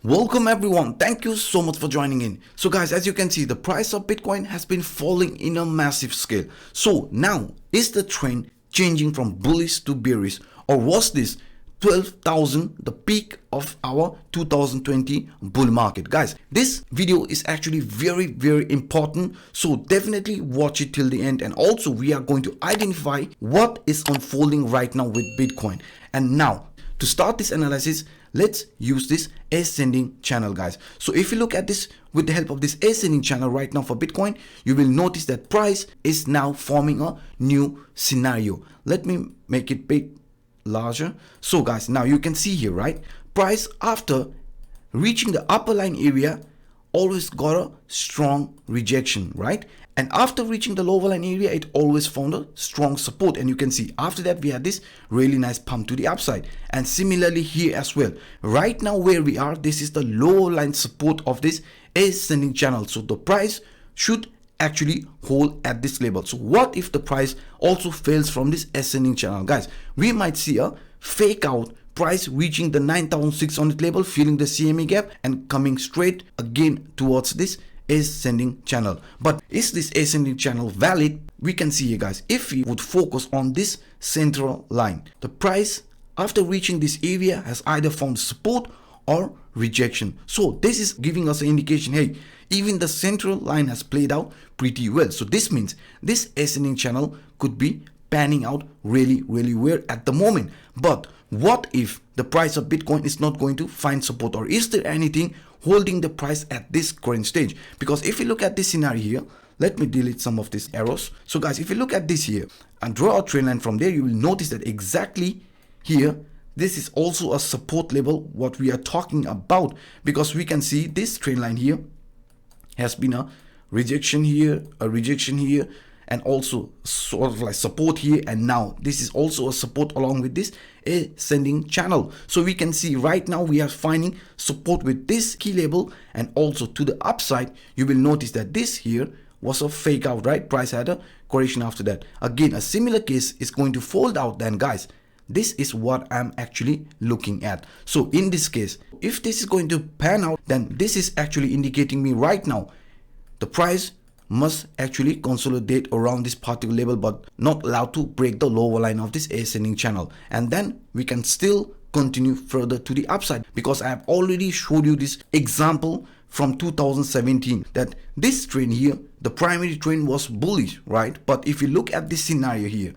Welcome everyone, thank you so much for joining in. So guys, as you can see, the price of Bitcoin has been falling in a massive scale. So now, is the trend changing from bullish to bearish, or was this 12,000 the peak of our 2020 bull market? Guys, this video is actually very important, so definitely watch it till the end. And also we are going to identify what is unfolding right now with Bitcoin. And now, to start this analysis, let's use this ascending channel, guys. So if you look at this with the help of this ascending channel right now for Bitcoin, you will notice that price is now forming a new scenario. Let me make it big larger. So guys, now you can see here, right? Price after reaching the upper line area always got a strong rejection, right? And after reaching the lower line area, it always found a strong support. And you can see after that we had this really nice pump to the upside. And similarly here as well. Right now where we are, this is the lower line support of this ascending channel. So the price should actually hold at this level. So what if the price also fails from this ascending channel? Guys, we might see a fake out price reaching the 9,600 level, feeling the CME gap and coming straight again towards this ascending channel. But is this ascending channel valid? We can see here, guys, if we would focus on this central line, the price after reaching this area has either found support or rejection. So this is giving us an indication, hey, even the central line has played out pretty well. So this means this ascending channel could be panning out really well at the moment. But what if the price of Bitcoin is not going to find support, or is there anything holding the price at this current stage? Because if you look at this scenario here, let me delete some of these arrows. So guys, if you look at this here and draw a trend line from there, you will notice that exactly here, this is also a support level what we are talking about, because we can see this trend line here has been a rejection here, and also sort of like support here, and now this is also a support along with this ascending channel. So we can see right now we are finding support with this key level, and also to the upside you will notice that this here was a fake out, right? Price had a correction after that. Again, a similar case is going to fold out. Then guys, this is what I'm actually looking at. So in this case, if this is going to pan out, then this is actually indicating me right now the price must actually consolidate around this particular level, but not allowed to break the lower line of this ascending channel. And then we can still continue further to the upside, because I have already showed you this example from 2017 that this trend here, the primary trend was bullish, right? But if you look at this scenario here,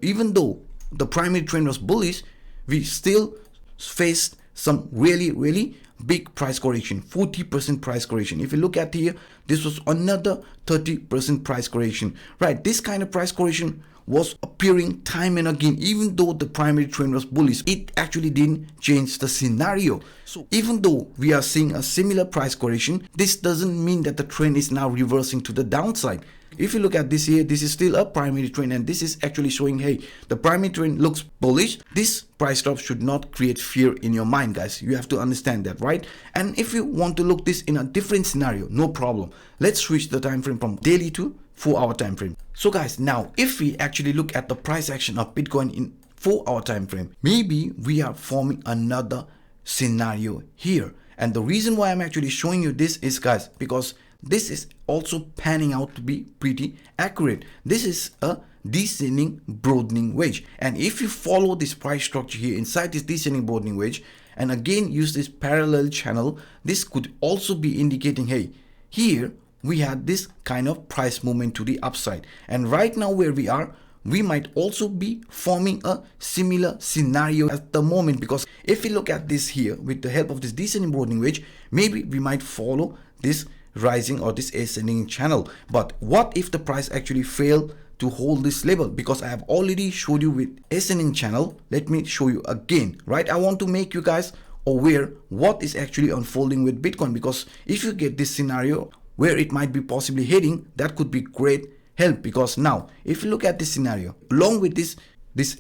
even though the primary trend was bullish, we still faced some really big price correction, 40% price correction. If you look at here, this was another 30% price correction, right? This kind of price correction was appearing time and again. Even though the primary trend was bullish, it actually didn't change the scenario. So even though we are seeing a similar price correction, this doesn't mean that the trend is now reversing to the downside. If you look at this here, this is still a primary trend, and this is actually showing, hey, the primary trend looks bullish. This price drop should not create fear in your mind, guys. You have to understand that, right? And if you want to look this in a different scenario, no problem. Let's switch the time frame from daily to 4-hour time frame. So guys, now if we actually look at the price action of Bitcoin in 4-hour time frame, maybe we are forming another scenario here. And the reason why I'm actually showing you this is, guys, because this is also panning out to be pretty accurate. This is a descending broadening wedge, and if you follow this price structure here inside this descending broadening wedge, and again use this parallel channel, this could also be indicating, hey, here we had this kind of price movement to the upside. And right now where we are, we might also be forming a similar scenario at the moment, because if we look at this here with the help of this descending broadening wedge, maybe we might follow this rising or this ascending channel. But what if the price actually failed to hold this level? Because I have already showed you with ascending channel. Let me show you again, right? I want to make you guys aware what is actually unfolding with Bitcoin, because if you get this scenario where it might be possibly heading, that could be great help. Because now if you look at this scenario along with this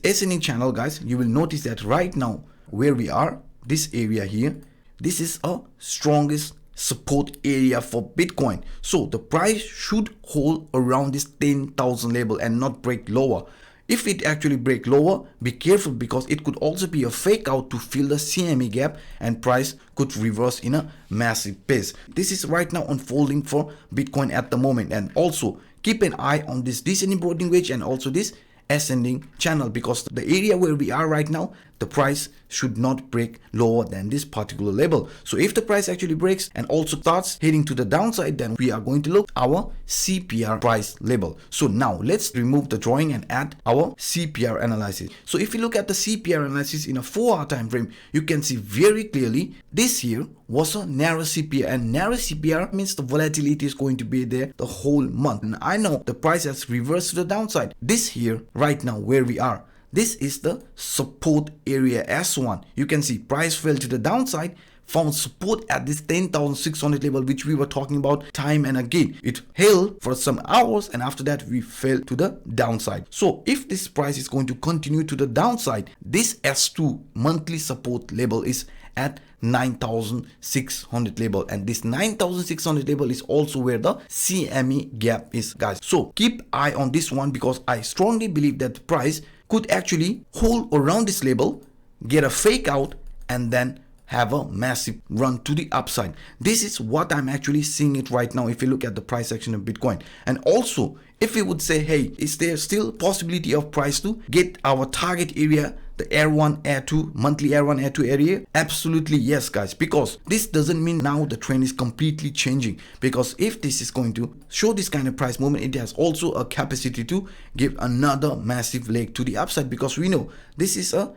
ascending channel, guys, you will notice that right now where we are, this area here, this is a strongest support area for Bitcoin. So the price should hold around this 10,000 level and not break lower. if it actually break lower, be careful because it could also be a fake out to fill the CME gap and price could reverse in a massive pace. This is right now unfolding for Bitcoin at the moment. And also keep an eye on this descending broadening wedge and also this ascending channel, because the area where we are right now, the price should not break lower than this particular level. So if the price actually breaks and also starts heading to the downside, then we are going to look our CPR price level. So now let's remove the drawing and add our CPR analysis. So if you look at the CPR analysis in a 4-hour time frame, you can see very clearly this here was a narrow CPR, and narrow CPR means the volatility is going to be there the whole month. And I know the price has reversed to the downside. This here right now where we are, this is the support area S1. You can see price fell to the downside, found support at this 10,600 level, which we were talking about time and again. It held for some hours and after that we fell to the downside. So if this price is going to continue to the downside, this S2 monthly support level is at 9,600 level, and this 9,600 level is also where the CME gap is, guys. So keep eye on this one, because I strongly believe that the price could actually hold around this level, get a fake out, and then have a massive run to the upside. This is what I'm actually seeing it right now if you look at the price action of Bitcoin. And also if we would say, hey, is there still possibility of price to get our target area, the Air 1, Air 2, monthly Air 1, Air 2 area? Absolutely yes, guys, because this doesn't mean now the trend is completely changing, because if this is going to show this kind of price movement, it has also a capacity to give another massive leg to the upside, because we know this is a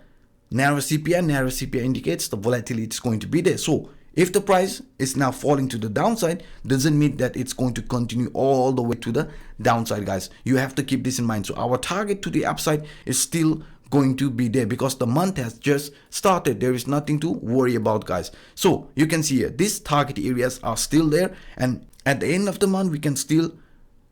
narrow CPR. Narrow CPR indicates the volatility is going to be there. So if the price is now falling to the downside, doesn't mean that it's going to continue all the way to the downside, guys. You have to keep this in mind. So our target to the upside is still going to be there, because the month has just started. There is nothing to worry about, guys. So you can see here, these target areas are still there, and at the end of the month we can still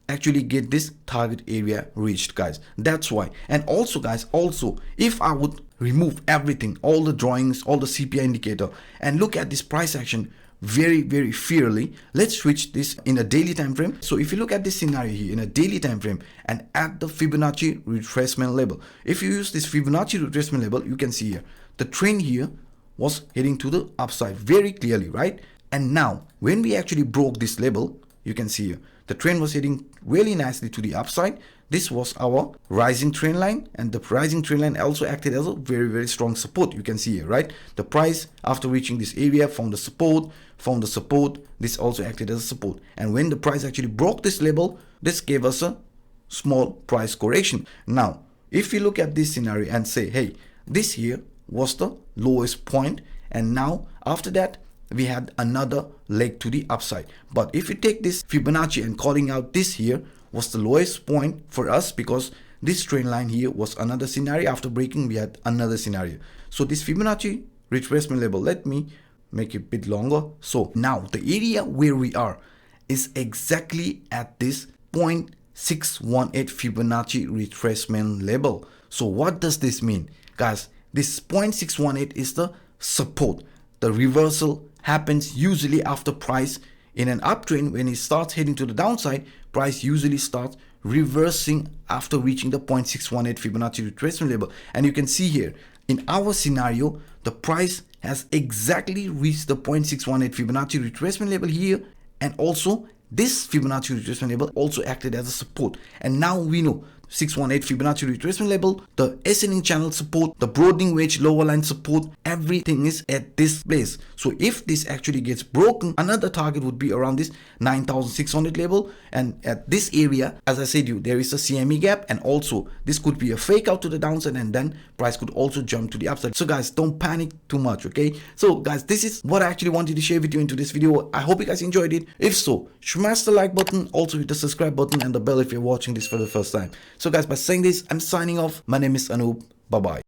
actually get this target area reached, guys. That's why. And also, guys, also if I would remove everything, all the drawings, all the CPI indicator, and look at this price action very fairly, let's switch this in a daily time frame. So if you look at this scenario here in a daily time frame and at the Fibonacci retracement level, if you use this Fibonacci retracement level, you can see here the trend here was heading to the upside very clearly, right? And now when we actually broke this level, you can see here the trend was heading really nicely to the upside. This was our rising trend line, and the rising trend line also acted as a very strong support. You can see here, right? The price after reaching this area found the support, this also acted as a support. And when the price actually broke this level, this gave us a small price correction. Now if you look at this scenario and say, hey, this here was the lowest point, and now after that we had another leg to the upside. But if you take this Fibonacci and calling out this here was the lowest point for us, because this trend line here was another scenario. After breaking, we had another scenario. So this Fibonacci retracement level, let me make it a bit longer. So now the area where we are is exactly at this 0.618 Fibonacci retracement level. So what does this mean, guys? This 0.618 is the support. The reversal happens usually after price in an uptrend. When it starts heading to the downside, price usually starts reversing after reaching the 0.618 Fibonacci retracement level. And you can see here in our scenario, the price has exactly reached the 0.618 Fibonacci retracement level here, and also this Fibonacci retracement level also acted as a support. And now we know 618 Fibonacci retracement level, the ascending channel support, the broadening wedge lower line support, everything is at this place. So if this actually gets broken, another target would be around this 9,600 level, and at this area, as I said, there is a CME gap, and also this could be a fake out to the downside, and then price could also jump to the upside. So guys, don't panic too much, okay? So guys, this is what I actually wanted to share with you into this video. I hope you guys enjoyed it. If so, smash the like button, also hit the subscribe button and the bell if you're watching this for the first time. So guys, by saying this, I'm signing off. My name is Anup. Bye bye.